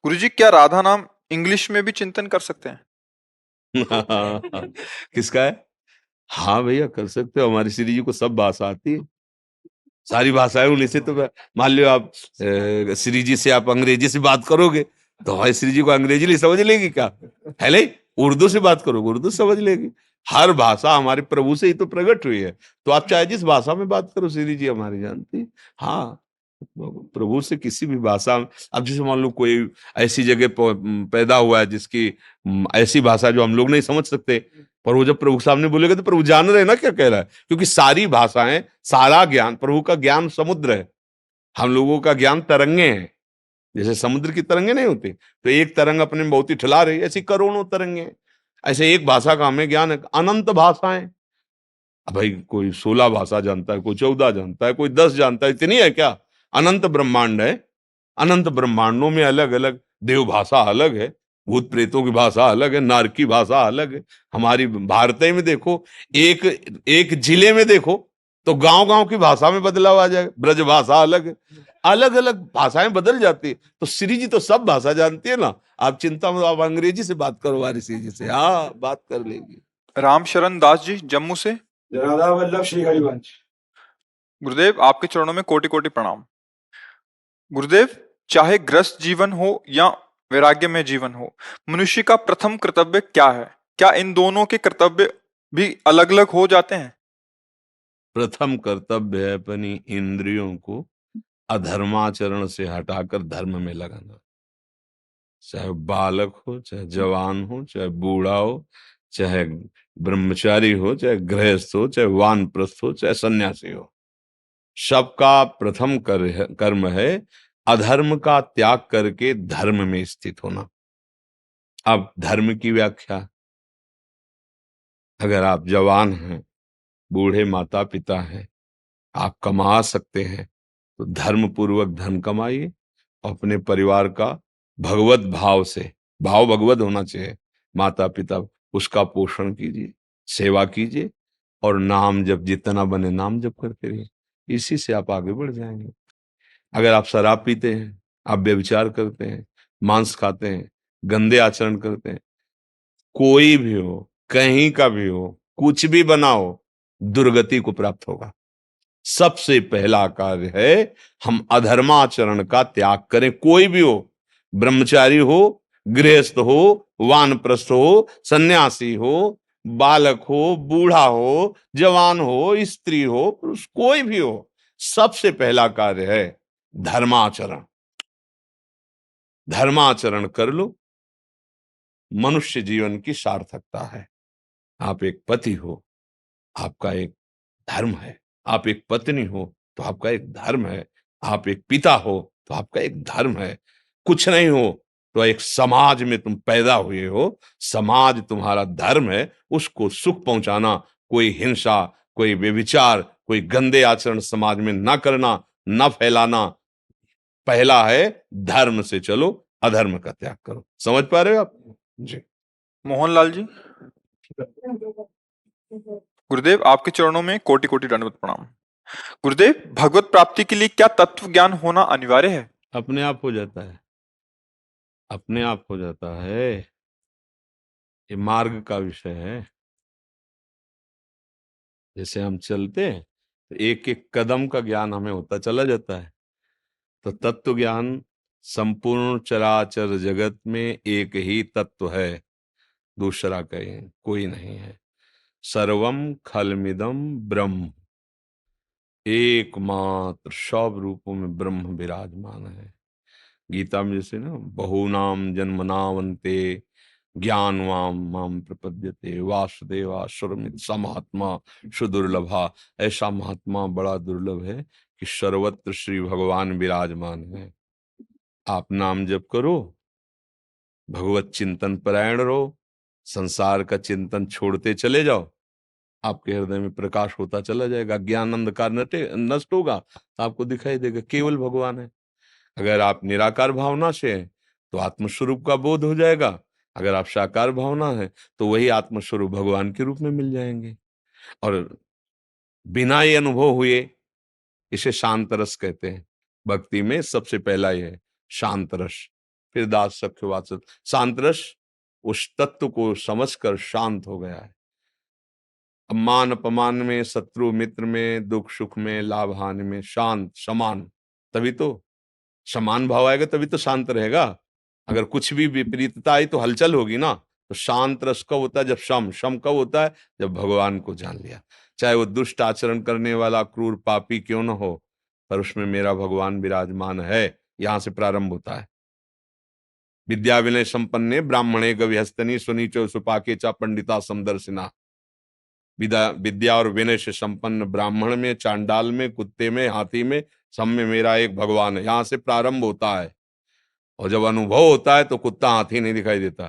गुरुजी, क्या राधा नाम इंग्लिश में भी चिंतन कर सकते हैं? किसका है? हाँ भैया, कर सकते हो। हमारी श्री जी को सब भाषा आती है, सारी भाषाएं उन्हीं से। तो मान लो आप श्री जी से आप अंग्रेजी से बात करोगे तो हमारी श्री जी को अंग्रेजी नहीं समझ लेगी क्या? है नहीं? उर्दू से बात करोगे उर्दू समझ लेगी। हर भाषा हमारे प्रभु से ही तो प्रकट हुई है। तो आप चाहे जिस भाषा में बात करो, श्री जी हमारी जानती है। हाँ, प्रभु से किसी भी भाषा में। अब जैसे मान लो कोई ऐसी जगह पैदा हुआ है जिसकी ऐसी भाषा जो हम लोग नहीं समझ सकते, पर वो जब प्रभु के सामने बोलेगा तो प्रभु जान रहे हैं ना क्या कह रहा है, क्योंकि सारी भाषाएं, सारा ज्ञान, प्रभु का ज्ञान समुद्र है, हम लोगों का ज्ञान तरंगे हैं। जैसे समुद्र की तरंगे नहीं होती, तो एक तरंग अपने में बहुत ही ठिला रही है, ऐसी करोड़ों तरंगे हैं। ऐसे एक भाषा का हमें ज्ञान है, अनंत भाषाएं। अब भाई कोई 16 भाषा जानता है, कोई 14 जानता है, कोई 10 जानता है, इतनी है क्या? अनंत ब्रह्मांड है। अनंत ब्रह्मांडों में अलग अलग देव भाषा अलग है, भूत प्रेतों की भाषा अलग है, नर की भाषा अलग है। हमारी भारत में देखो, एक एक जिले में देखो तो गांव गांव की भाषा में बदलाव आ जाएगा, ब्रज भाषा अलग है, अलग अलग भाषाएं बदल जाती है। तो श्री जी तो सब भाषा जानती है ना। आप चिंता मत, आप अंग्रेजी से बात करो हमारी श्री जी से, हाँ बात कर लेगी। राम शरण दास जी, जम्मू से। राधा वल्लभ श्री हरिवंश। गुरुदेव, आपके चरणों में कोटि कोटि प्रणाम। गुरुदेव, चाहे ग्रस्त जीवन हो या वैराग्य में जीवन हो, मनुष्य का प्रथम कर्तव्य क्या है? क्या इन दोनों के कर्तव्य भी अलग अलग हो जाते हैं? प्रथम कर्तव्य है अपनी इंद्रियों को अधर्माचरण से हटाकर धर्म में लगाना। चाहे बालक हो, चाहे जवान हो, चाहे बूढ़ा हो, चाहे ब्रह्मचारी हो, चाहे गृहस्थ हो, चाहे वानप्रस्थ हो, चाहे सन्यासी हो, सबका प्रथम कर्म है अधर्म का त्याग करके धर्म में स्थित होना। अब धर्म की व्याख्या, अगर आप जवान हैं, बूढ़े माता पिता हैं, आप कमा सकते हैं, तो धर्म पूर्वक धन कमाइए, अपने परिवार का भगवत भाव से, भाव भगवत होना चाहिए, माता पिता, उसका पोषण कीजिए, सेवा कीजिए, और नाम जप जितना बने नाम जप करते रहिए। इसी से आप आगे बढ़ जाएंगे। अगर आप शराब पीते हैं, आप व्यभिचार करते हैं, मांस खाते हैं, गंदे आचरण करते हैं, कोई भी हो, कहीं का भी हो, कुछ भी बनाओ, दुर्गति को प्राप्त होगा। सबसे पहला कार्य है हम अधर्माचरण का त्याग करें। कोई भी हो, ब्रह्मचारी हो, गृहस्थ हो, वानप्रस्थ हो, सन्यासी हो, बालक हो, बूढ़ा हो, जवान हो, स्त्री हो, पुरुष, कोई भी हो, सबसे पहला कार्य है धर्माचरण। धर्माचरण कर लो, मनुष्य जीवन की सार्थकता है। आप एक पति हो, आपका एक धर्म है। आप एक पत्नी हो तो आपका एक धर्म है। आप एक पिता हो तो आपका एक धर्म है। कुछ नहीं हो तो एक समाज में तुम पैदा हुए हो, समाज तुम्हारा धर्म है, उसको सुख पहुंचाना। कोई हिंसा, कोई व्यभिचार, कोई गंदे आचरण समाज में ना करना, ना फैलाना। पहला है धर्म से चलो, अधर्म का त्याग करो। समझ पा रहे हो आप जी? मोहनलाल जी। गुरुदेव, आपके चरणों में कोटि कोटि दंडवत प्रणाम। गुरुदेव, भगवत प्राप्ति के लिए क्या तत्व ज्ञान होना अनिवार्य है? अपने आप हो जाता है, अपने आप हो जाता है। ये मार्ग का विषय है। जैसे हम चलते हैं तो एक एक कदम का ज्ञान हमें होता चला जाता है। तो तत्व ज्ञान, संपूर्ण चराचर जगत में एक ही तत्व है, दूसरा कहीं कोई नहीं है। सर्वम खलमिदम ब्रह्म, एकमात्र सब रूपों में ब्रह्म विराजमान है। गीता में जैसे ना, बहुनाम जन्मनावन्ते ज्ञानवाम माम प्रपद्यते वासुदेवासुरमित स महात्मा सुदुर्लभा। ऐसा महात्मा बड़ा दुर्लभ है कि सर्वत्र श्री भगवान विराजमान है। आप नाम जप करो, भगवत चिंतन परायण रहो, संसार का चिंतन छोड़ते चले जाओ, आपके हृदय में प्रकाश होता चला जाएगा। ज्ञान अंधकार नष्ट होगा तो आपको दिखाई देगा केवल भगवान है। अगर आप निराकार भावना से हैं तो आत्मस्वरूप का बोध हो जाएगा। अगर आप साकार भावना है तो वही आत्मस्वरूप भगवान के रूप में मिल जाएंगे। और बिना ये अनुभव हुए, इसे शांत रस कहते हैं। भक्ति में सबसे पहला ये है शांत रस, फिर दास सख्य वात्सल। शांत रस उस तत्व को समझकर शांत हो गया है। मान अपमान में, शत्रु मित्र में, दुख सुख में, लाभ हानि में शांत समान, तभी तो समान भाव आएगा, तभी तो शांत रहेगा। अगर कुछ भी विपरीतता आई तो हलचल होगी ना। तो शांत रस कब होता है? जब सम सम कब होता है? जब भगवान को जान लिया। चाहे वो दुष्ट आचरण करने वाला क्रूर पापी क्यों न हो, पर उसमें मेरा भगवान विराजमान है। यहां से प्रारंभ होता है। विद्या विनय संपन्ने ब्राह्मणे गविहस्तनी सुनीचो सुपाके चा पंडिता समदर्शिना। विद्या विद्या और विनय से संपन्न ब्राह्मण में, चांडाल में, कुत्ते में, हाथी में, सब में मेरा एक भगवान है। यहां से प्रारंभ होता है। और जब अनुभव होता है तो कुत्ता हाथी नहीं दिखाई देता,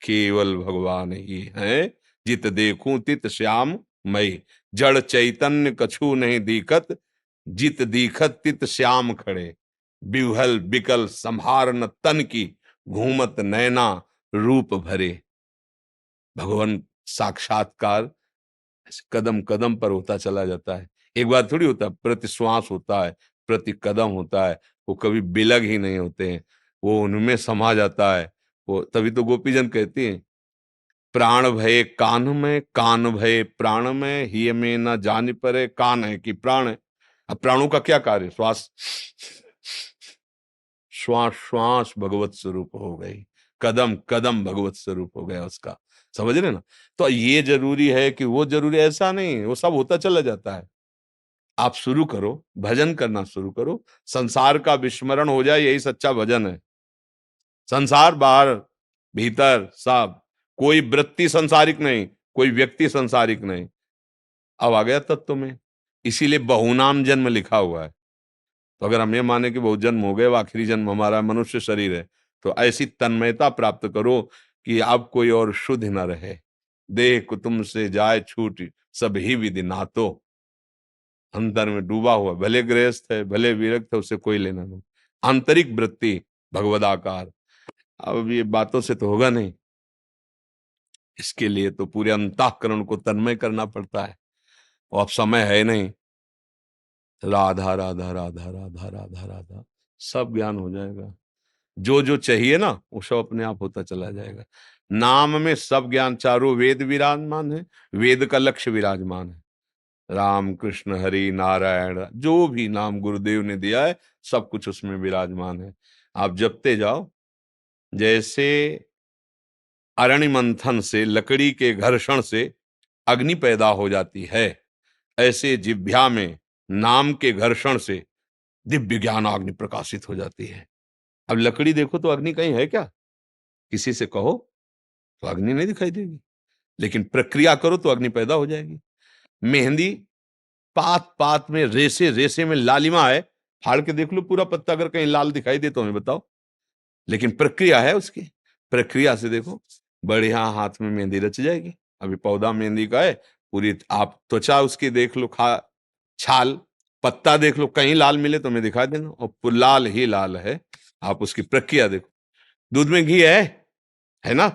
केवल भगवान ही है। जित देखूं तित श्याम मई, जड़ चैतन्य कछु नहीं दिखत, जित दिखत तित श्याम खड़े। बिहल बिकल संहार न तन की, घूमत नैना रूप भरे। भगवान साक्षात्कार ऐसे कदम कदम पर होता चला जाता है। एक बार थोड़ी होता है, प्रति श्वास होता है, प्रति कदम होता है। वो कभी बिलग ही नहीं होते हैं, वो उनमें समा जाता है। वो तभी तो गोपीजन कहती हैं, प्राण भये कान में, कान भये प्राण में, ही में न जान परे कान है कि प्राण है। अब प्राणों का क्या कार्य? श्वास, श्वास श्वास भगवत स्वरूप हो गई, कदम कदम भगवत स्वरूप हो गया उसका। समझ रहे ना? तो ये जरूरी है कि वो जरूरी, ऐसा नहीं, वो सब होता चला जाता है। आप शुरू करो, भजन करना शुरू करो, संसार का विस्मरण हो जाए, यही सच्चा भजन है। संसार बाहर भीतर सब, कोई वृत्ति संसारिक नहीं, कोई व्यक्ति संसारिक नहीं। अब आ गया तत्व में, इसीलिए बहुनाम जन्म लिखा हुआ है। तो अगर हम ये माने कि बहुत जन्म हो गए, वो आखिरी जन्म हमारा मनुष्य शरीर है, तो ऐसी तन्मयता प्राप्त करो कि अब कोई और शुद्ध न रहे। देह कुतुम से जाए छूट, सब ही विधि नातो। अंतर में डूबा हुआ, भले गृहस्थ है, भले विरक्त है, उसे कोई लेना नहीं। आंतरिक वृत्ति भगवदाकार। अब ये बातों से तो होगा नहीं, इसके लिए तो पूरे अंतःकरण को तन्मय करना पड़ता है। और अब समय है नहीं। राधा राधा राधा राधा राधा राधा, सब ज्ञान हो जाएगा। जो जो चाहिए ना, वो सब अपने आप होता चला जाएगा। नाम में सब ज्ञान, चारों वेद विराजमान है, वेद का लक्ष्य विराजमान है। राम कृष्ण हरि नारायण, जो भी नाम गुरुदेव ने दिया है, सब कुछ उसमें विराजमान है। आप जपते जाओ। जैसे अरणि मंथन से, लकड़ी के घर्षण से अग्नि पैदा हो जाती है, ऐसे जिह्वा में नाम के घर्षण से दिव्य ज्ञान अग्नि प्रकाशित हो जाती है। अब लकड़ी देखो तो अग्नि कहीं है क्या? किसी से कहो तो अग्नि नहीं दिखाई देगी, लेकिन प्रक्रिया करो तो अग्नि पैदा हो जाएगी। मेहंदी पात पात में, रेसे रेसे में लालिमा है। फाड़ के देख लो पूरा पत्ता, अगर कहीं लाल दिखाई दे तो हमें बताओ। लेकिन प्रक्रिया है उसकी, प्रक्रिया से देखो, बढ़िया हाथ में मेहंदी रच जाएगी। अभी पौधा मेहंदी का है, पूरी आप त्वचा उसकी देख लो, खा छाल पत्ता देख लो, कहीं लाल मिले तो हमें दिखा देना, और लाल ही लाल है। आप उसकी प्रक्रिया देखो। दूध में घी है ना?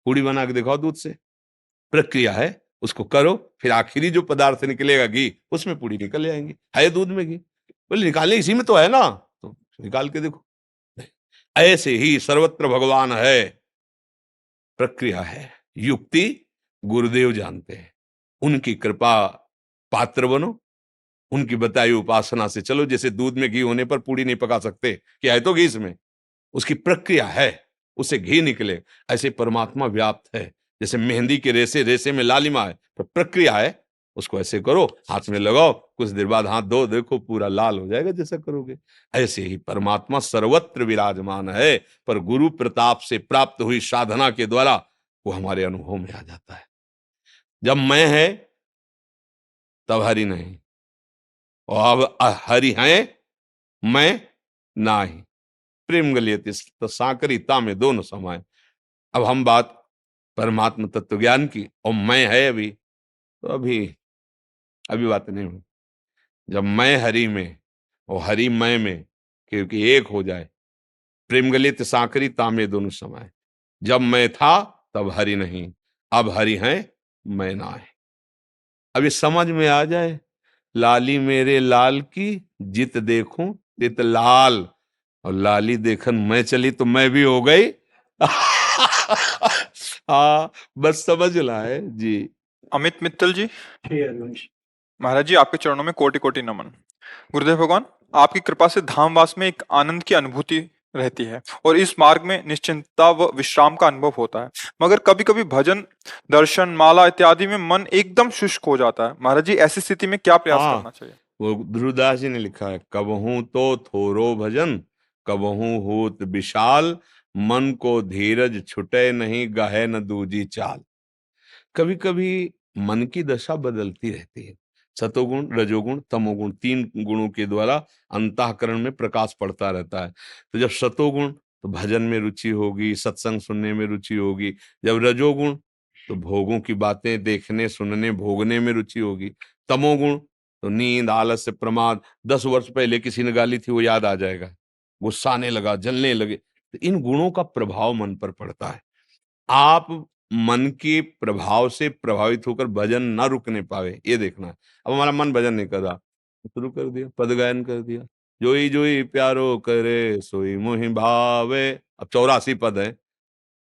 पूड़ी बना के दिखाओ दूध से, प्रक्रिया है, उसको करो, फिर आखिरी जो पदार्थ निकलेगा घी, उसमें पूड़ी निकल जाएंगी। है दूध में घी, बोले निकालने इसी में तो है ना, तो निकाल के देखो। ऐसे ही सर्वत्र भगवान है, प्रक्रिया है, युक्ति गुरुदेव जानते हैं। उनकी कृपा पात्र बनो, उनकी बताई उपासना से चलो। जैसे दूध में घी होने पर पूड़ी नहीं पका सकते, क्या है तो घी इसमें, उसकी प्रक्रिया है, उसे घी निकले। ऐसे परमात्मा व्याप्त है। जैसे मेहंदी के रेसे रेसे में लालिमा है, तो प्रक्रिया है, उसको ऐसे करो, हाथ में लगाओ, कुछ देर बाद हाथ धो, देखो पूरा लाल हो जाएगा जैसा करोगे। ऐसे ही परमात्मा सर्वत्र विराजमान है, पर गुरु प्रताप से प्राप्त हुई साधना के द्वारा वो हमारे अनुभव में आ जाता है। जब मैं है तब हरि नहीं, और अब हरि है मैं नाही, प्रेम गलियति तो साकरिता में दोनों समाये। अब हम बात परमात्मा तत्व ज्ञान की, और मैं है अभी, तो अभी बात नहीं हुई। जब मैं हरि में और हरि मैं में, क्योंकि एक हो जाए, प्रेम गलित साकरी तामे दोनों समाये। जब मैं था तब हरि नहीं, अब हरि है मैं ना है। अब ये समझ में आ जाए, लाली मेरे लाल की जित देखूं तित लाल। और लाली देखन मैं चली तो मैं भी हो गई। हाँ, बस समझ लाए जी। अमित मित्तल जी। श्री हरिवंश। महाराज जी, आपके चरणों में कोटि कोटि नमन। गुरुदेव भगवान, आपकी कृपा से धामवास में एक आनंद की अनुभूति रहती है और इस मार्ग में निश्चिंतता व विश्राम का अनुभव होता है। मगर कभी कभी भजन, दर्शन, माला इत्यादि में मन एकदम शुष्क हो जाता है। महाराज जी, ऐसी स्थिति में क्या प्रयास हाँ, करना चाहिए? वो ध्रुवदास जी ने लिखा है, कबहू तो थोरो भजन, कबहू होत विशाल, मन को धीरज छुटे नहीं, गाहे न दूजी चाल। कभी कभी मन की दशा बदलती रहती है। सतोगुण, रजोगुण, तमोगुण, तीन गुणों के द्वारा अंतःकरण में प्रकाश पड़ता रहता है। तो जब सतोगुण, तो भजन में रुचि होगी, सत्संग सुनने में रुचि होगी। जब रजोगुण, तो भोगों की बातें देखने, सुनने, भोगने में रुचि होगी। तमोगुण, तो नींद, आलस्य, प्रमाद, 10 वर्ष पहले किसी ने गाली थी वो याद आ जाएगा, गुस्सा आने लगा, जलने लगे। तो इन गुणों का प्रभाव मन पर पड़ता है। आप मन के प्रभाव से प्रभावित होकर भजन ना रुकने पावे, ये देखना है। अब हमारा मन भजन नहीं कर रहा, शुरू कर दिया, पद गायन कर दिया, जोई जोई प्यारो करे सोई मोहि भावे। अब 84 पद है,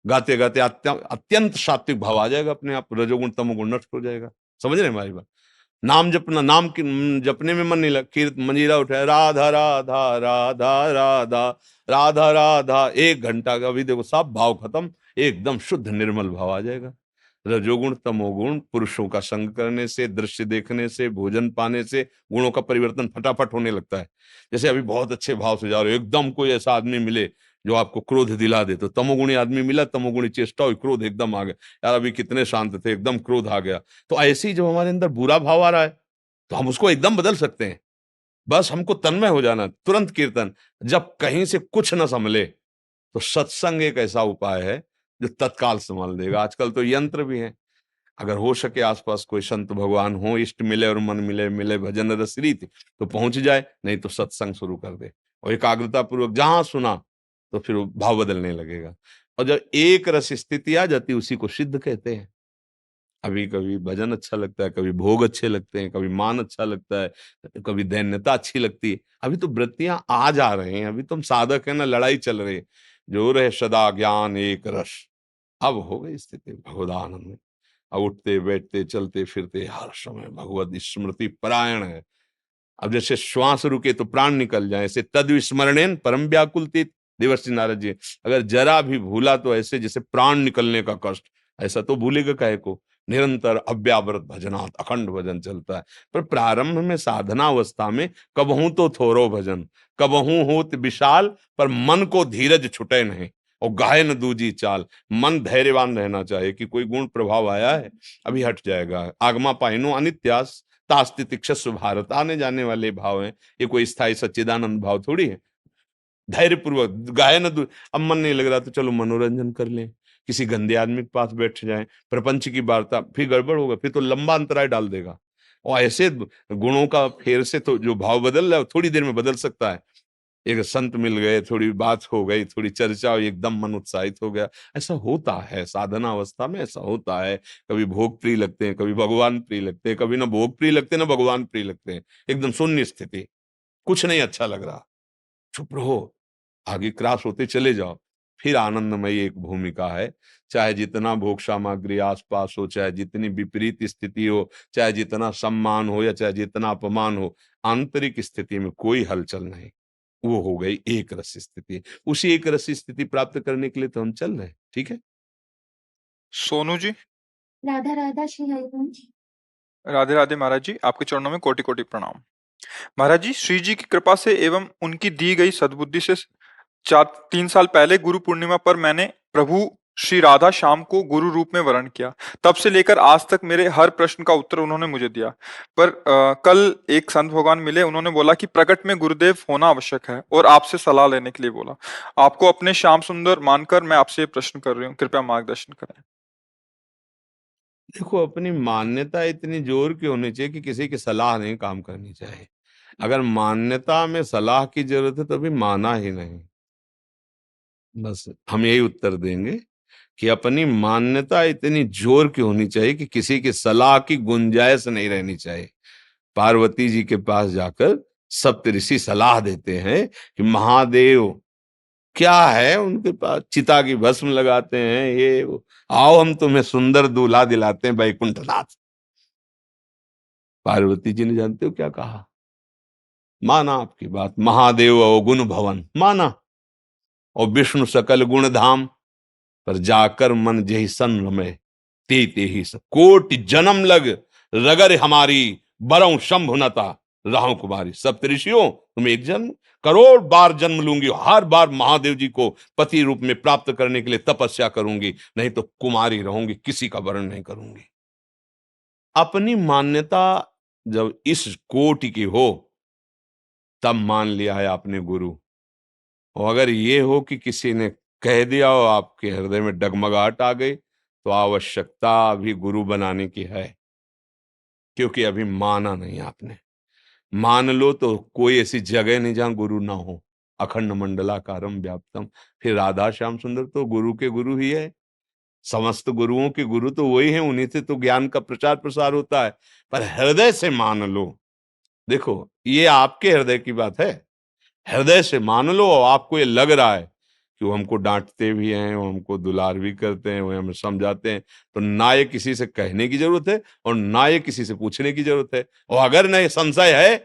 गाते गाते अत्यंत सात्विक भाव आ जाएगा अपने आप, रजोगुण तमोगुण नष्ट हो जाएगा। समझ रहे हैं हमारी बात? नाम जपना, नाम की जपने में मन नहीं लग, कीर्त मंजीरा उठाए, राधा राधा राधा राधा राधा राधा, 1 घंटा का भी देखो, सब भाव खत्म, एकदम शुद्ध निर्मल भाव आ जाएगा। रजोगुण तमोगुण पुरुषों का संग करने से, दृश्य देखने से, भोजन पाने से गुणों का परिवर्तन फटाफट होने लगता है। जैसे अभी बहुत अच्छे भाव से जा रहे हो, एकदम कोई ऐसा आदमी मिले जो आपको क्रोध दिला दे, तो तमोगुणी आदमी मिला, तमोगुणी चेष्टा हुई, क्रोध एकदम आ गया, यार अभी कितने शांत थे, एकदम क्रोध आ गया। तो ऐसे ही जब हमारे अंदर बुरा भाव आ रहा है, तो हम उसको एकदम बदल सकते हैं। बस हमको तन्मय हो जाना, तुरंत कीर्तन। जब कहीं से कुछ न संभले, तो सत्संग एक ऐसा उपाय है जो तत्काल संभाल देगा। आजकल तो यंत्र भी है, अगर हो सके आसपास कोई संत भगवान हो, इष्ट मिले और मन मिले, मिले भजन रस रीति, तो पहुंच जाए, नहीं तो सत्संग शुरू कर दे और एकाग्रता पूर्वक जहां सुना, तो फिर वो भाव बदलने लगेगा। और जब एक रस स्थिति आ जाती, उसी को सिद्ध कहते हैं। अभी कभी भजन अच्छा लगता है, कभी भोग अच्छे लगते हैं, कभी मान अच्छा लगता है, कभी दैन्यता अच्छी लगती है। अभी तो वृत्तियां आ जा रहे हैं, अभी तुम साधक है ना, लड़ाई चल रही है। जो रहे सदा ज्ञान एक रस, अब हो गई स्थिति भगवदानंद में। अब उठते बैठते चलते फिरते हर समय भगवत स्मृति परायण है। अब जैसे श्वास रुके तो प्राण निकल जाए, ऐसे तद विस्मरणेन परम व्याकुलती, देवर्षि नारद जी। अगर जरा भी भूला तो ऐसे जैसे प्राण निकलने का कष्ट, ऐसा तो भूलेगा काहे को। निरंतर अव्यावृत भजनात्, अखंड भजन चलता है। पर प्रारंभ में साधना अवस्था में कबहू तो थोरो भजन, कबहू होत विशाल, पर मन को धीरज छुटे नहीं, और गाय न दूजी चाल। मन धैर्यवान रहना चाहिए कि कोई गुण प्रभाव आया है, अभी हट जाएगा। आगमा पाइनो अनित्यास तास्तितिक्षस्व भारत, आने जाने वाले भाव हैं, ये कोई स्थायी सच्चिदानंद भाव थोड़ी है। धैर्य पूर्वक गायन अब मन नहीं लग रहा तो चलो मनोरंजन कर लें, किसी गंदे आदमी के पास बैठ जाएं, प्रपंच की वार्ता, फिर गड़बड़ होगा, फिर तो लंबा अंतराय डाल देगा। और ऐसे गुणों का फेर से तो जो भाव बदल रहा है थोड़ी देर में बदल सकता है। एक संत मिल गए, थोड़ी बात हो गई, थोड़ी चर्चा हुई, एकदम मन उत्साहित हो गया। ऐसा होता है साधना अवस्था में, ऐसा होता है। कभी भोग प्रिय लगते हैं, कभी भगवान प्रिय लगते हैं, कभी ना भोग प्रिय लगते हैं ना भगवान प्रिय लगते हैं। एकदम शून्य स्थिति, कुछ नहीं अच्छा लग रहा, चुप रहो, आगे क्रॉस होते चले जाओ। फिर आनंदमयी एक भूमिका है। चाहे जितना भोग सामग्री आसपास हो, चाहे जितनी विपरीत स्थिति हो, चाहे जितना सम्मान हो या चाहे जितना अपमान हो, आंतरिक स्थिति में कोई हलचल नहीं। वो हो गई एक रस स्थिति। उसी एक रस स्थिति प्राप्त करने के लिए तो हम चल रहे हैं। ठीक है, सोनू जी। राधा राधा श्री हरिवंश। राधे राधे महाराज जी, आपके चरणों में कोटि कोटि प्रणाम। महाराज जी, श्री जी की कृपा से एवं उनकी दी गई सद्बुद्धि से 3 साल पहले गुरु पूर्णिमा पर मैंने प्रभु श्री राधा श्याम को गुरु रूप में वरण किया। तब से लेकर आज तक मेरे हर प्रश्न का उत्तर उन्होंने मुझे दिया। पर कल एक संत भगवान मिले, उन्होंने बोला कि प्रकट में गुरुदेव होना आवश्यक है और आपसे सलाह लेने के लिए बोला। आपको अपने श्याम सुंदर मानकर मैं आपसे ये प्रश्न कर रही हूँ, कृपया मार्गदर्शन करें। देखो अपनी मान्यता इतनी जोर की होनी चाहिए कि किसी की सलाह नहीं काम करनी चाहिए। अगर मान्यता में सलाह की जरूरत है तो भी माना ही नहीं। बस हम यही उत्तर देंगे कि अपनी मान्यता इतनी जोर की होनी चाहिए कि किसी की सलाह की गुंजाइश नहीं रहनी चाहिए। पार्वती जी के पास जाकर सप्त ऋषि सलाह देते हैं कि महादेव क्या है उनके पास? चिता की भस्म लगाते हैं, ये वो। आओ हम तुम्हें सुंदर दूल्हा दिलाते हैं वैकुंठनाथ। पार्वती जी ने जानते हो क्या कहा? माना आपकी बात, महादेव अवगुण भवन माना, और विष्णु सकल गुण धाम, पर जाकर मन जहि सन रमे, ते ते ही सब कोटि जन्म लग रगर हमारी, बरऊं शंभुनता राहु कुमारी। सब ऋषियों, तुम एक जन्म, करोड़ बार जन्म लूंगी, हर बार महादेव जी को पति रूप में प्राप्त करने के लिए तपस्या करूंगी, नहीं तो कुमारी रहूंगी, किसी का वर्ण नहीं करूंगी। अपनी मान्यता जब इस कोटि की हो, तब मान लिया है आपने गुरु। और अगर ये हो कि किसी ने कह दिया हो, आपके हृदय में डगमगाहट आ गई, तो आवश्यकता अभी गुरु बनाने की है, क्योंकि अभी माना नहीं आपने। मान लो तो कोई ऐसी जगह नहीं जहां गुरु ना हो। अखंड मंडलाकारम व्याप्तम, फिर राधा श्याम सुंदर तो गुरु के गुरु ही है। समस्त गुरुओं के गुरु तो वही है, उन्हीं से तो ज्ञान का प्रचार प्रसार होता है। पर हृदय से मान लो। देखो, ये आपके हृदय की बात है। हृदय से मान लो, और आपको ये लग रहा है कि वो हमको डांटते भी हैं, वो हमको दुलार भी करते हैं, वो हमें समझाते हैं, तो ना ये किसी से कहने की जरूरत है और ना ये किसी से पूछने की जरूरत है। और अगर नहीं संशय है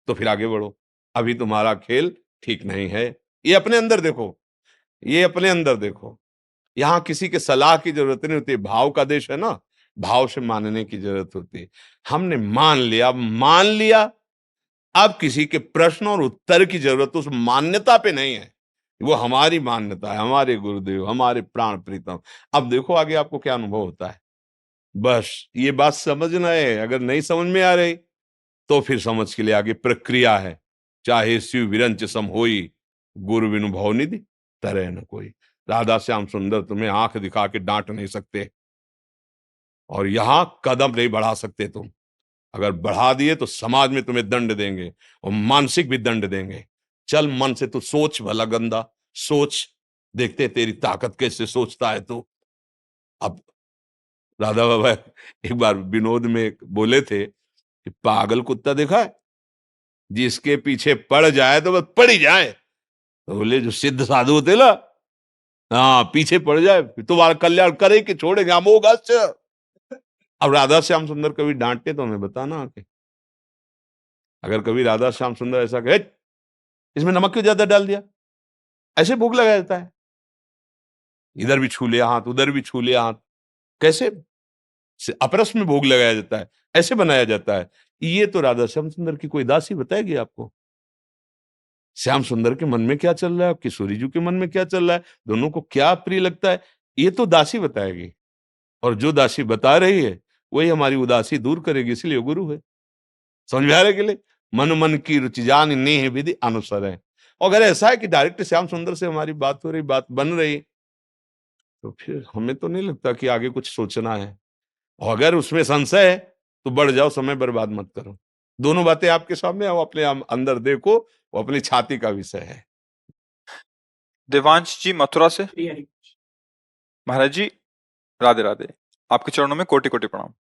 तो फिर आगे बढ़ो। अभी तुम्हारा खेल ठीक नहीं है। ये अपने अंदर देखो, ये अपने अंदर देखो। यहाँ किसी के सलाह की जरूरत नहीं होती। भाव का देश है ना, भाव से मानने की जरूरत होती है। हमने मान लिया, अब मान लिया। अब किसी के प्रश्न और उत्तर की जरूरत उस मान्यता पे नहीं है। वो हमारी मान्यता है, हमारे गुरुदेव, हमारे प्राण प्रीतम। अब देखो आगे आपको क्या अनुभव होता है। बस ये बात समझना है। अगर नहीं समझ में आ रही तो फिर समझ के लिए आगे प्रक्रिया है। चाहे शिव विरंच सम होई, गुरु बिनु भव निधि तरह न कोई। राधा श्याम सुंदर तुम्हें आंख दिखा के डांट नहीं सकते, और यहां कदम नहीं बढ़ा सकते तुम। अगर बढ़ा दिए तो समाज में तुम्हें दंड देंगे, और मानसिक भी दंड देंगे। चल मन से तू सोच, भला गंदा सोच, देखते तेरी ताकत कैसे सोचता है तू। अब राधा बाबा एक बार विनोद में बोले थे कि पागल कुत्ता देखा है, जिसके पीछे पड़ जाए तो बस पड़ ही जाए। तो बोले जो सिद्ध साधु होते ना, हाँ, पीछे पड़ जाए तुम्हारा कल्याण करे कि छोड़ेंगे हम होगा। अब राधा श्याम सुंदर कभी डांटे तो हमें बताना आके। अगर कभी राधा श्याम सुंदर ऐसा कहे, इसमें नमक क्यों ज्यादा डाल दिया, ऐसे भोग लगाया जाता है। इधर भी छू लिया हाथ, उधर भी छू लिया हाथ, कैसे अपरस में भोग लगाया जाता है, ऐसे बनाया जाता है। ये तो राधा श्याम सुंदर की कोई दासी बताएगी आपको। श्याम सुंदर के मन में क्या चल रहा है, किशोरी जी के मन में क्या चल रहा है, दोनों को क्या प्रिय लगता है, ये तो दासी बताएगी। और जो दासी बता रही है वही हमारी उदासी दूर करेगी, इसलिए वो गुरु है। समझ में आ रहा है? के लिए मन मन की रुचि जान नेह विधि अनुसार है। और अगर ऐसा है कि डायरेक्ट श्याम सुंदर से हमारी बात हो रही, बात बन रही, तो फिर हमें तो नहीं लगता कि आगे कुछ सोचना है। और अगर उसमें संशय है तो बढ़ जाओ, समय बर्बाद मत करो। दोनों बातें आपके सामने, आओ अपने अंदर देखो, वो अपनी छाती का विषय है। देवांश जी मथुरा से। महाराज जी राधे राधे, आपके चरणों में कोटि कोटि प्रणाम।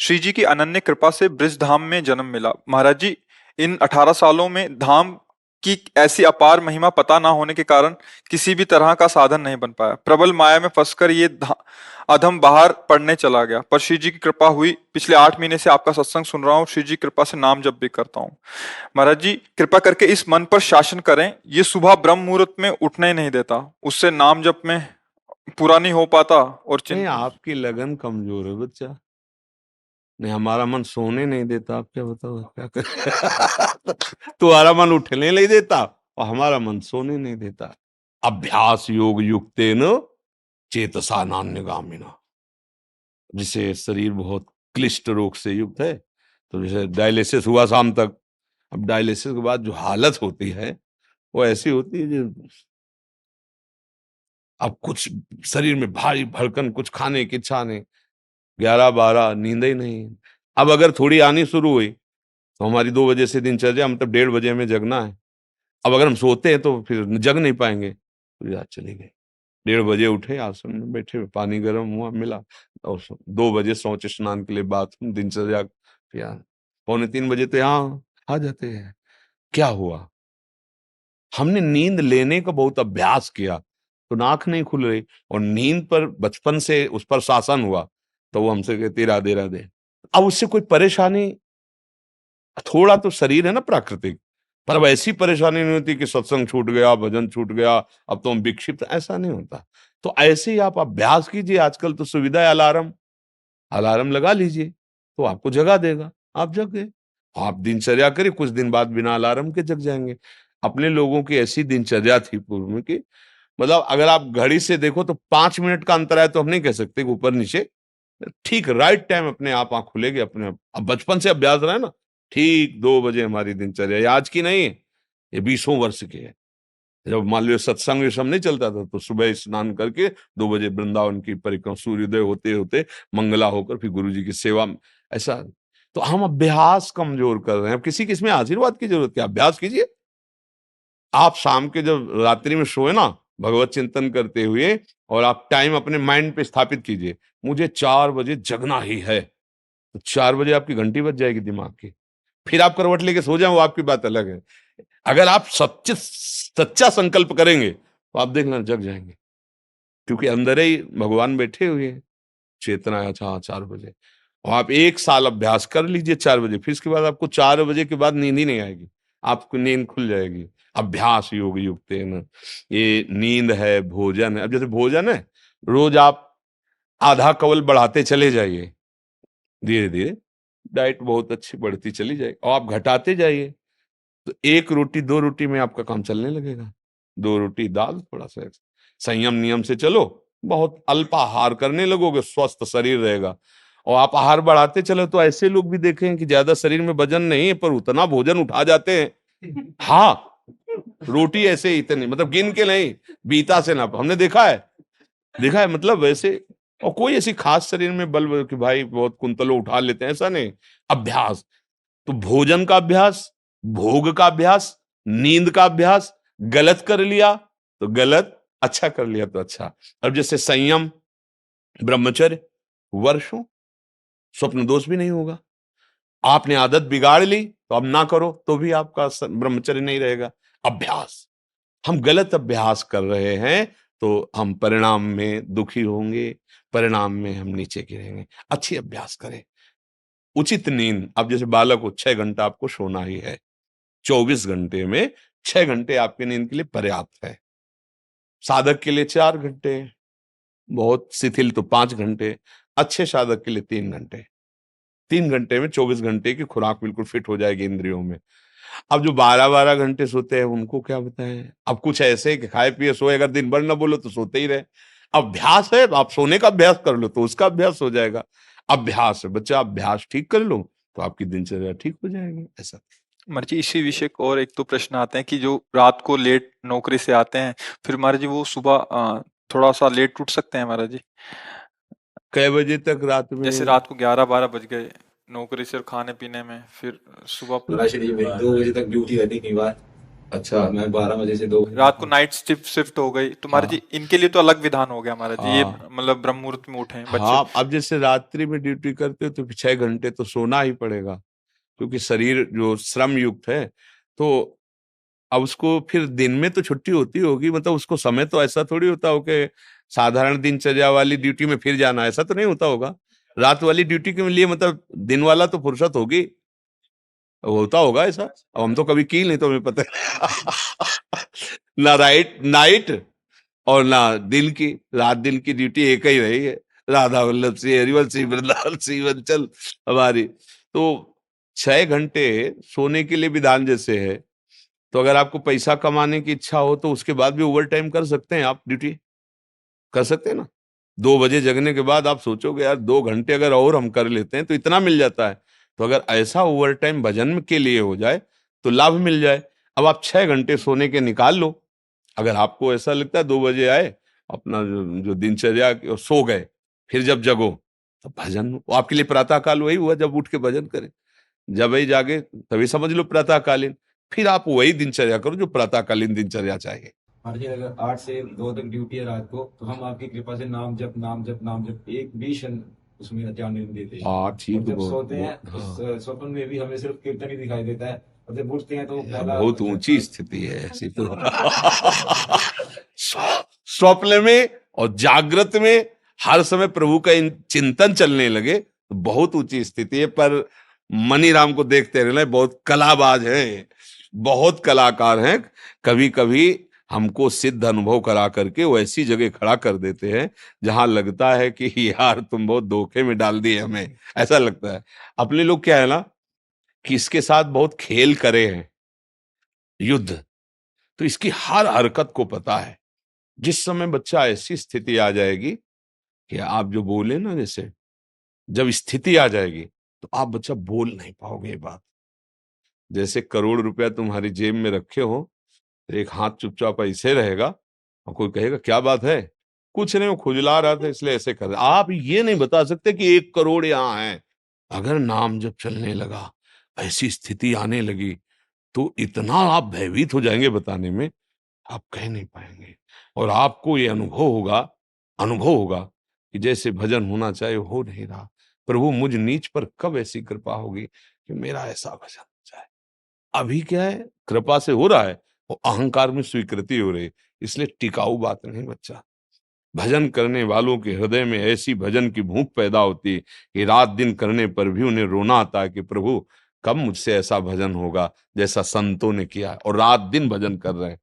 श्री जी की अनन्य कृपा से ब्रिज धाम में जन्म मिला। महाराज जी, इन 18 सालों में धाम की ऐसी अपार महिमा पता ना होने के कारण किसी भी तरह का साधन नहीं बन पाया। प्रबल माया में फंसकर ये अधम बाहर पढ़ने चला गया, पर श्री जी की कृपा हुई। पिछले 8 महीने से आपका सत्संग सुन रहा हूँ, श्री जी की कृपा से नाम जप भी करता हूँ। महाराज जी कृपा करके इस मन पर शासन करें। ये सुबह ब्रह्म मुहूर्त में उठने नहीं देता, उससे नाम जप में पूरा नहीं हो पाता, और नहीं, आपकी लगन कमजोर है बच्चा। नहीं, हमारा मन सोने नहीं देता। आप क्या बताओ क्या कर तुम्हारा मन उठने नहीं देता और हमारा मन सोने नहीं देता। अभ्यास योग युक्तेन चेतसा नान्यगामिना। जिसे शरीर बहुत क्लिष्ट रोग से युक्त है, तो जैसे डायलिसिस हुआ शाम तक, अब डायलिसिस के बाद जो हालत होती है वो ऐसी होती है जो अब कुछ शरीर में भारी भड़कन, कुछ खाने की इच्छा नहीं, 11-12 नींद ही नहीं। अब अगर थोड़ी आनी शुरू हुई तो हमारी 2 बजे से दिनचर्या, मतलब 1:30 बजे हमें जगना है। अब अगर हम सोते हैं तो फिर जग नहीं पाएंगे, तो याद चली गई। 1:30 बजे उठे, आसन में बैठे, पानी गर्म हुआ मिला, और 2 बजे शौच स्नान के लिए बाथरूम, दिनचर्या किया। 2:45 बजे तो यहाँ आ जाते हैं। क्या हुआ? हमने नींद लेने का बहुत अभ्यास किया तो नाक नहीं खुल रही, और नींद पर बचपन से उस पर शासन हुआ तो वो हमसे कहती राधे राधे। अब उससे कोई परेशानी, थोड़ा तो शरीर है ना प्राकृतिक, पर अब ऐसी परेशानी नहीं होती कि सत्संग छूट गया, भजन छूट गया, अब तो हम विक्षिप्त, ऐसा नहीं होता। तो ऐसे ही आप अभ्यास कीजिए, आजकल तो सुविधा है, अलार्म अलार्म लगा लीजिए तो आपको जगा देगा, आप जग गए। आप दिनचर्या करिए, कुछ दिन बाद बिना अलार्म के जग जाएंगे। अपने लोगों की ऐसी दिनचर्या थी पूर्व में कि मतलब अगर आप घड़ी से देखो तो 5 मिनट का अंतर है, तो हम नहीं कह सकते कि ऊपर नीचे, ठीक राइट टाइम अपने आप आंख खुलेगी अपने आप। अब बचपन से अभ्यास रहा है ना, ठीक 2 बजे हमारी दिनचर्या, ये आज की नहीं है, ये 20 वर्ष की है। जब मान लो सत्संग ये सब नहीं चलता था तो सुबह स्नान करके 2 बजे वृंदावन की परिक्रमा, सूर्योदय होते होते मंगला होकर फिर गुरु जी की सेवा में, ऐसा। तो हम अभ्यास कमजोर कर रहे हैं। अब किसी किसमें आशीर्वाद की जरूरत क्या, अभ्यास कीजिए। आप शाम के जब रात्रि में सोए ना भगवत चिंतन करते हुए, और आप टाइम अपने माइंड पे स्थापित कीजिए, मुझे 4 बजे जगना ही है, तो 4 बजे आपकी घंटी बज जाएगी दिमाग की। फिर आप करवट लेके सो जाए वो आपकी बात अलग है। अगर आप सच्चे सच्चा संकल्प करेंगे तो आप देखना जग जाएंगे, क्योंकि अंदर ही भगवान बैठे हुए हैं। चेतना है, अच्छा 4 बजे, और आप 1 साल अभ्यास कर लीजिए 4 बजे, फिर इसके बाद आपको 4 बजे के बाद नींद ही नहीं आएगी, आपको नींद खुल जाएगी। अभ्यास योग युक्त है ना, ये नींद है, भोजन है। अब जैसे भोजन है, रोज आप आधा कवल बढ़ाते चले जाइए, धीरे धीरे डाइट बहुत अच्छी बढ़ती चली जाएगी, और आप घटाते जाइए तो 1 रोटी 2 रोटी में आपका काम चलने लगेगा। 2 रोटी दाल, थोड़ा सा संयम नियम से चलो, बहुत अल्प आहार करने लगोगे, स्वस्थ शरीर रहेगा। और आप आहार बढ़ाते चलो तो ऐसे लोग भी देखें कि ज्यादा शरीर में वजन नहीं है पर उतना भोजन उठा जाते हैं। हाँ, रोटी ऐसे इतनी, मतलब गिन के नहीं, बीता से ना, हमने देखा है मतलब वैसे। और कोई ऐसी खास शरीर में बल कि भाई बहुत कुंतलों उठा लेते हैं, ऐसा नहीं। अभ्यास, तो भोजन का अभ्यास, भोग का अभ्यास, नींद का अभ्यास, गलत कर लिया तो गलत, अच्छा कर लिया तो अच्छा। अब जैसे संयम, ब्रह्मचर्य, वर्षों, स्वप्न दोष भी नहीं होगा। आपने आदत बिगाड़ ली तो अब ना करो तो भी आपका ब्रह्मचर्य नहीं रहेगा। अभ्यास, हम गलत अभ्यास कर रहे हैं तो हम परिणाम में दुखी होंगे, परिणाम में हम नीचे गिरेंगे। अच्छी अभ्यास करें, उचित नींद। अब जैसे बालक को 6 घंटा आपको सोना ही है, 24 घंटे में 6 घंटे आपकी नींद के लिए पर्याप्त है। साधक के लिए 4 घंटे, बहुत शिथिल तो 5 घंटे, अच्छे साधक के लिए 3 घंटे। 3 घंटे में 24 घंटे की खुराक बिल्कुल फिट हो जाएगी इंद्रियों में। अब जो 12-12 घंटे सोते हैं उनको क्या बताएं। अब कुछ ऐसे कि खाए पिए सोए, अगर दिन भर ना बोलो तो सोते ही रहे। अभ्यास है, आप सोने का अभ्यास कर लो तो उसका अभ्यास हो जाएगा। अभ्यास है बच्चा, अभ्यास ठीक कर लो तो आपकी दिनचर्या ठीक हो जाएगी। ऐसा महाराज जी इसी विषय को और एक तो प्रश्न आते हैं कि जो रात को लेट नौकरी से आते हैं, फिर महाराज जी वो सुबह थोड़ा सा लेट उठ सकते हैं महाराज जी? कै बजे तक रात जैसे में? रात को 11-12 बज गए नौकरी से और खाने पीने में, फिर सुबह राशि में 2 बजे तक ड्यूटी रहती कई बार। अच्छा, मैं 12 बजे से 2 बजे रात को नाइट शिफ्ट हो गई तो महाराज जी इनके लिए तो अलग विधान हो गया महाराज जी, ये हाँ मतलब ब्रह्म मुहूर्त में उठे बच्चे। हाँ। अब जैसे रात्रि में ड्यूटी करते हो तो 6 घंटे तो सोना ही पड़ेगा, क्योंकि शरीर जो श्रम युक्त है। तो अब उसको फिर दिन में तो छुट्टी होती होगी, मतलब उसको समय तो ऐसा थोड़ी होता हो कि साधारण दिनचर्या वाली ड्यूटी में फिर जाना, ऐसा तो नहीं होता होगा। रात वाली ड्यूटी के लिए मतलब दिन वाला तो फुर्सत होगी, होता होगा ऐसा। अब हम तो कभी की नहीं तो हमें पता ना राइट नाइट और ना दिन की, रात दिन की ड्यूटी एक ही रही है। राधा वल्लभ सिंह, हरिवंश सिंह, वृंदावन सिंह वंचल हमारी। तो 6 घंटे सोने के लिए विधान जैसे है, तो अगर आपको पैसा कमाने की इच्छा हो तो उसके बाद भी ओवर टाइम कर सकते हैं, आप ड्यूटी कर सकते हैं ना। 2 बजे जगने के बाद आप सोचोगे यार 2 घंटे अगर और हम कर लेते हैं तो इतना मिल जाता है। तो अगर ऐसा ओवर टाइम भजन के लिए हो जाए तो लाभ मिल जाए। अब आप 6 घंटे सोने के निकाल लो। अगर आपको ऐसा लगता है 2 बजे आए, अपना जो दिनचर्या सो गए, फिर जब जगो तो भजन, वो आपके लिए प्रातः काल वही हुआ जब उठ के भजन करें। जब वही जागे तभी समझ लो प्रातःकालीन। फिर आप वही दिनचर्या करो जो प्रातःकालीन दिनचर्या चाहिए। जी अगर 8 से 2 तक ड्यूटी है रात को, तो हम आपकी कृपा से नाम जप नाम जप नाम जप एक भी क्षण उसमें ध्यान नहीं देते। हाँ ठीक, जब बहुत सोते हैं हाँ। उस स्वप्न में भी हमें सिर्फ कीर्तन ही दिखाई देता है, और जब उठते हैं तो पहला बहुत ऊंची स्थिति है ऐसी तो। स्वप्न में और जागृत में हर समय प्रभु का चिंतन चलने लगे तो बहुत ऊंची स्थिति है। पर मनीराम को देखते रहना, बहुत कलाबाज हैं, बहुत कलाकार हैं। कभी कभी हमको सिद्ध अनुभव करा करके वो ऐसी जगह खड़ा कर देते हैं जहां लगता है कि यार तुम बहुत धोखे में डाल दिए हमें, ऐसा लगता है। अपने लोग क्या है ना कि इसके साथ बहुत खेल करे हैं, युद्ध, तो इसकी हर हरकत को पता है। जिस समय बच्चा ऐसी स्थिति आ जाएगी कि आप जो बोले ना, जैसे जब स्थिति आ जाएगी तो आप बच्चा बोल नहीं पाओगे ये बात। जैसे करोड़ रुपया तुम्हारी जेब में रखे हो, एक हाथ चुपचाप ऐसे रहेगा और कोई कहेगा क्या बात है, कुछ नहीं वो खुजला रहा था इसलिए ऐसे कर रहा। आप ये नहीं बता सकते कि 1 करोड़ यहाँ है। अगर नाम जब चलने लगा, ऐसी स्थिति आने लगी, तो इतना आप भयभीत हो जाएंगे बताने में, आप कह नहीं पाएंगे। और आपको ये अनुभव होगा कि जैसे भजन होना चाहिए हो नहीं रहा। प्रभु मुझ नीच पर कब ऐसी कृपा होगी कि मेरा ऐसा भजन हो जाए। अभी क्या है, कृपा से हो रहा है, वो अहंकार में स्वीकृति हो रही है, इसलिए टिकाऊ बात नहीं बच्चा। भजन करने वालों के हृदय में ऐसी भजन की भूख पैदा होती है कि रात दिन करने पर भी उन्हें रोना आता है कि प्रभु कब मुझसे ऐसा भजन होगा जैसा संतों ने किया है, और रात दिन भजन कर रहे हैं।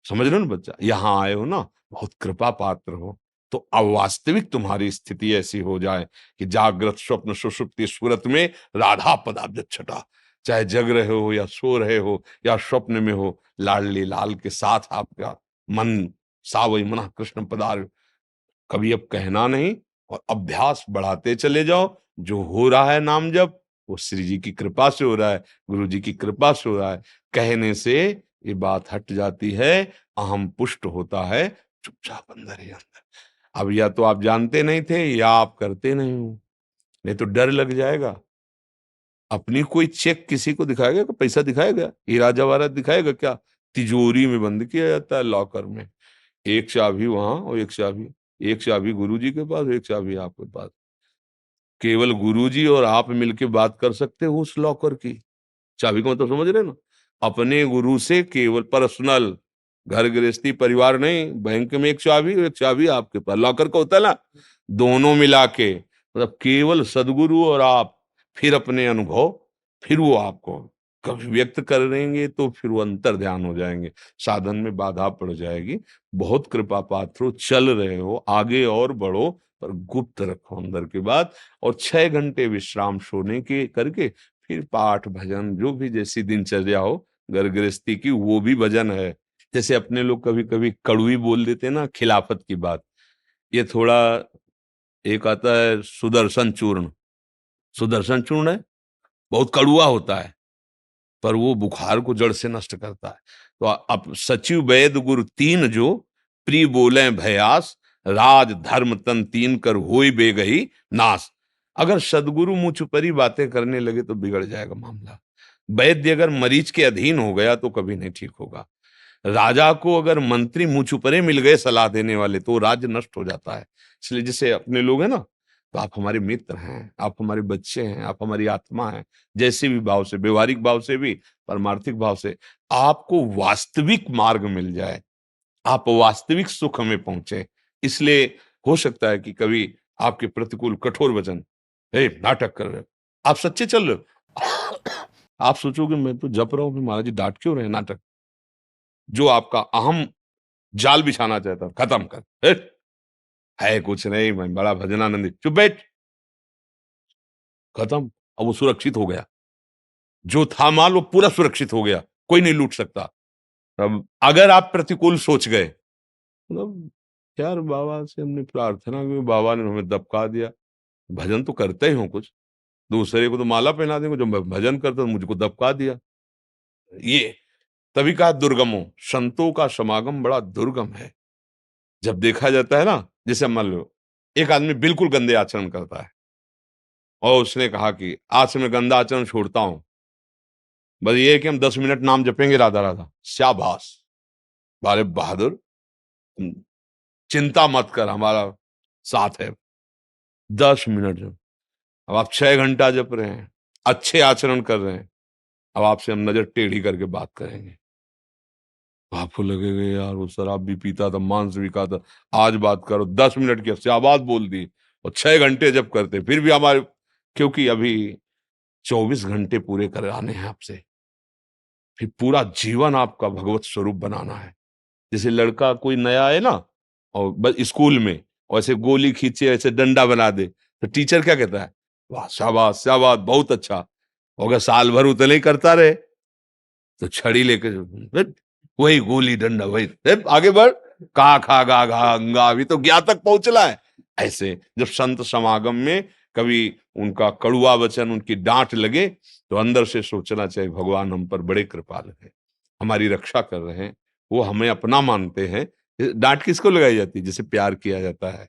समझ रहे हो ना बच्चा, यहाँ आए हो ना, बहुत कृपा पात्र हो। तो अवास्तविक तुम्हारी स्थिति ऐसी हो जाए कि जागृत स्वप्न सुषुप्ति सूरत में राधा पदाब्ज छटा, चाहे जग रहे हो या सो रहे हो या स्वप्न में हो, लाडली लाल के साथ आपका मन सावई मना कृष्ण पदार। कभी अब कहना नहीं, और अभ्यास बढ़ाते चले जाओ। जो हो रहा है नाम जप, वो श्री जी की कृपा से हो रहा है, गुरु जी की कृपा से हो रहा है। कहने से ये बात हट जाती है, अहम पुष्ट होता है, चुपचाप अंदर ही अंदर। अब या तो आप जानते नहीं थे या आप करते नहीं हो, नहीं तो डर लग जाएगा। अपनी कोई चेक किसी को दिखाएगा, कोई पैसा दिखाएगा, हीरा जवाहरात दिखाएगा क्या? तिजोरी में बंद किया जाता है लॉकर में, एक चाबी वहां और एक चाबी गुरुजी के पास, एक चाबी आपके पास। केवल गुरुजी और आप मिलके बात कर सकते हो उस लॉकर की चाबी को, मतलब समझ रहे हो ना? अपने गुरु से केवल पर्सनल, घर गृहस्थी परिवार नहीं, बैंक में एक चाबी और एक चाबी आपके पास, लॉकर का होता है ना, दोनों मिला के, मतलब केवल सदगुरु और आप, फिर अपने अनुभव, फिर वो आपको कभी व्यक्त करेंगे तो फिर वो अंतर ध्यान हो जाएंगे, साधन में बाधा पड़ जाएगी। बहुत कृपा पात्र हो, चल रहे हो, आगे और बढ़ो, पर गुप्त रखो अंदर की बात। और 6 घंटे विश्राम सोने के करके फिर पाठ भजन जो भी जैसी दिनचर्या हो घर गृहस्थी की, वो भी भजन है। जैसे अपने लोग कभी कभी कड़वी बोल देते ना, खिलाफत की बात, ये थोड़ा, एक आता है सुदर्शन चूर्ण, सुदर्शन चूर्ण है, बहुत कड़वा होता है, पर वो बुखार को जड़ से नष्ट करता है। तो अब सचिव वैद गुरु तीन जो, प्री बोले भयास, राज धर्म तन तीन कर होई बेगही नाश। अगर सदगुरु मुंह चुपरी बातें करने लगे तो बिगड़ जाएगा मामला। वैद्य अगर मरीज के अधीन हो गया तो कभी नहीं ठीक होगा। राजा को अगर मंत्री मुंह चुपरे मिल गए सलाह देने वाले तो राज्य नष्ट हो जाता है। इसलिए जैसे अपने लोग हैं ना, तो आप हमारे मित्र हैं, आप हमारे बच्चे हैं, आप हमारी आत्मा हैं। जैसे भी भाव से, व्यवहारिक भाव से भी, परमार्थिक भाव से, आपको वास्तविक मार्ग मिल जाए, आप वास्तविक सुख में पहुंचे। इसलिए हो सकता है कि कभी आपके प्रतिकूल कठोर वचन, हे नाटक कर रहे हो, आप सच्चे चल रहे हो, आप सोचोगे मैं तो जप रहा हूं, फिर महाराज जी डांट क्यों रहे? नाटक। जो आपका अहम जाल बिछाना चाहता है, खत्म कर। है कुछ नहीं, मैं बड़ा भजनानंदी, चुप बैठ, खत्म। अब वो सुरक्षित हो गया, जो था माल वो पूरा सुरक्षित हो गया, कोई नहीं लूट सकता। अब अगर आप प्रतिकूल सोच गए, मतलब यार बाबा से हमने प्रार्थना की, बाबा ने हमें दबका दिया, भजन तो करते ही हो कुछ, दूसरे को तो माला पहना देंगे, जो भजन करता तो मुझको दबका दिया। ये तभी कहा दुर्गमो, संतों का समागम बड़ा दुर्गम है। जब देखा जाता है ना, जैसे मान लो एक आदमी बिल्कुल गंदे आचरण करता है और उसने कहा कि आज से मैं गंदा आचरण छोड़ता हूं, बस ये है कि हम 10 मिनट नाम जपेंगे राधा राधा, शाबाश, बारे बहादुर, तुम चिंता मत कर, हमारा साथ है। 10 मिनट जब, अब आप 6 घंटा जप रहे हैं, अच्छे आचरण कर रहे हैं, अब आपसे हम नजर टेढ़ी करके बात करेंगे। आपको लगेगा यार वो शराब भी पीता था, मांस भी खाता, आज बात करो 10 मिनट की स्याबाद बोल दी, और 6 घंटे जब करते फिर भी हमारे, क्योंकि अभी 24 घंटे पूरे कराने हैं आपसे, फिर पूरा जीवन आपका भगवत स्वरूप बनाना है। जैसे लड़का कोई नया है ना, और बस स्कूल में और ऐसे गोली खींचे ऐसे डंडा बना दे, तो टीचर क्या कहता है, वाह शाबाश शाबाश बहुत अच्छा। अगर साल भर उतना ही करता रहे तो छड़ी लेके वही गोली डंडा वही, आगे बढ़, का खा गा घा अंगा, अभी तो ज्ञा तक पहुंचला है। ऐसे जब संत समागम में कभी उनका कड़ुआ वचन, उनकी डांट लगे, तो अंदर से सोचना चाहिए भगवान हम पर बड़े कृपालु हैं, हमारी रक्षा कर रहे हैं, वो हमें अपना मानते हैं। डांट किसको लगाई जाती है, जिसे प्यार किया जाता है।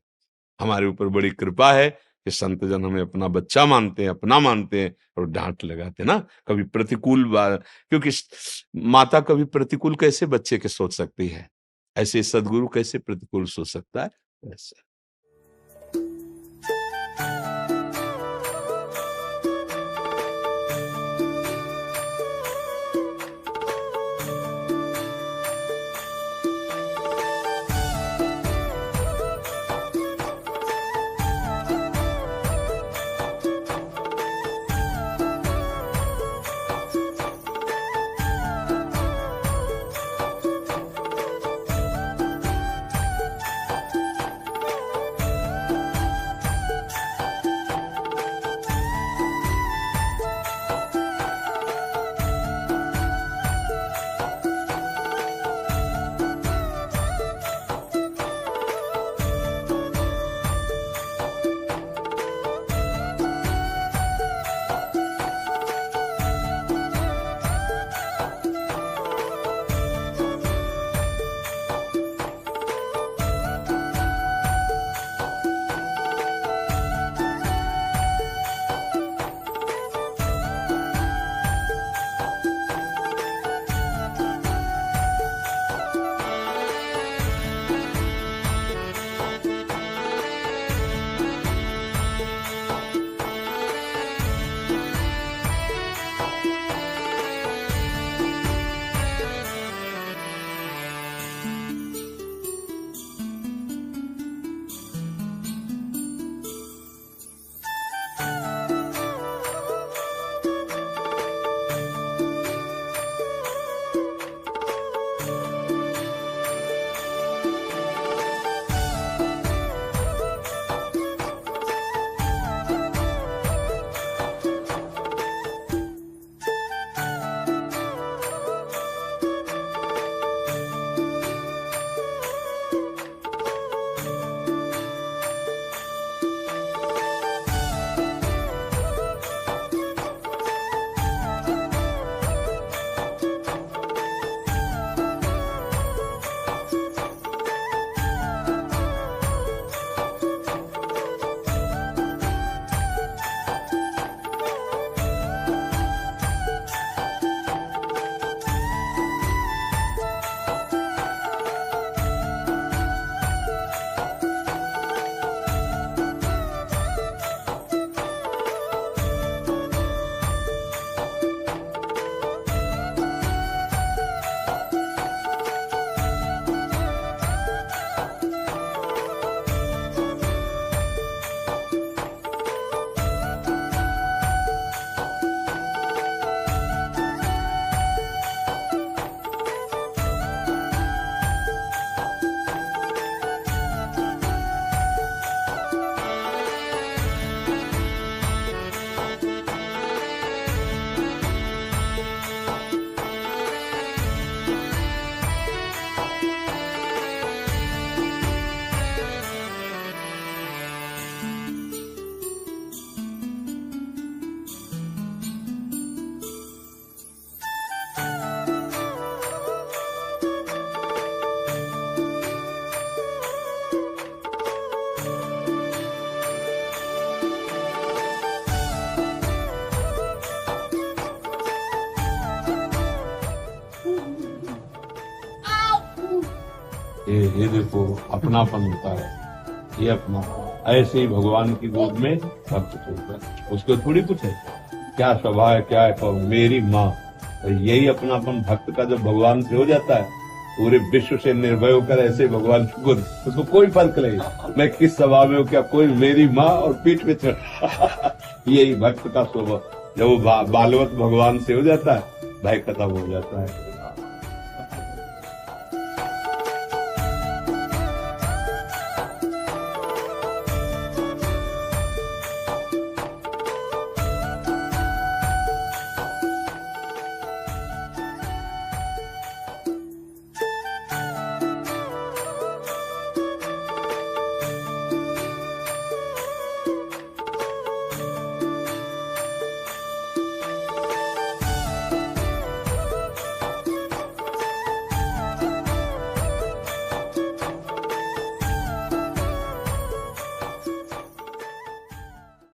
हमारे ऊपर बड़ी कृपा है कि संत जन हमें अपना बच्चा मानते हैं, अपना मानते हैं, और डांट लगाते हैं ना कभी प्रतिकूल क्योंकि माता कभी प्रतिकूल कैसे बच्चे के सोच सकती है, ऐसे सदगुरु कैसे प्रतिकूल सोच सकता है। ऐसे ये देखो अपनापन होता है, ये अपना ऐसे ही भगवान की गोद में भक्त होता है, उसको थोड़ी कुछ है क्या स्वभाव है, क्या है, मेरी माँ तो यही अपनापन भक्त का जब भगवान से हो जाता है, पूरे विश्व से निर्भय होकर ऐसे भगवान को उसको कोई फर्क नहीं, मैं किस सभा में हूँ, क्या कोई मेरी माँ और पीठ पे चढ़ यही भक्त का स्वभाव। जब वो बालवत भगवान से हो जाता है, भय खत्म हो जाता है।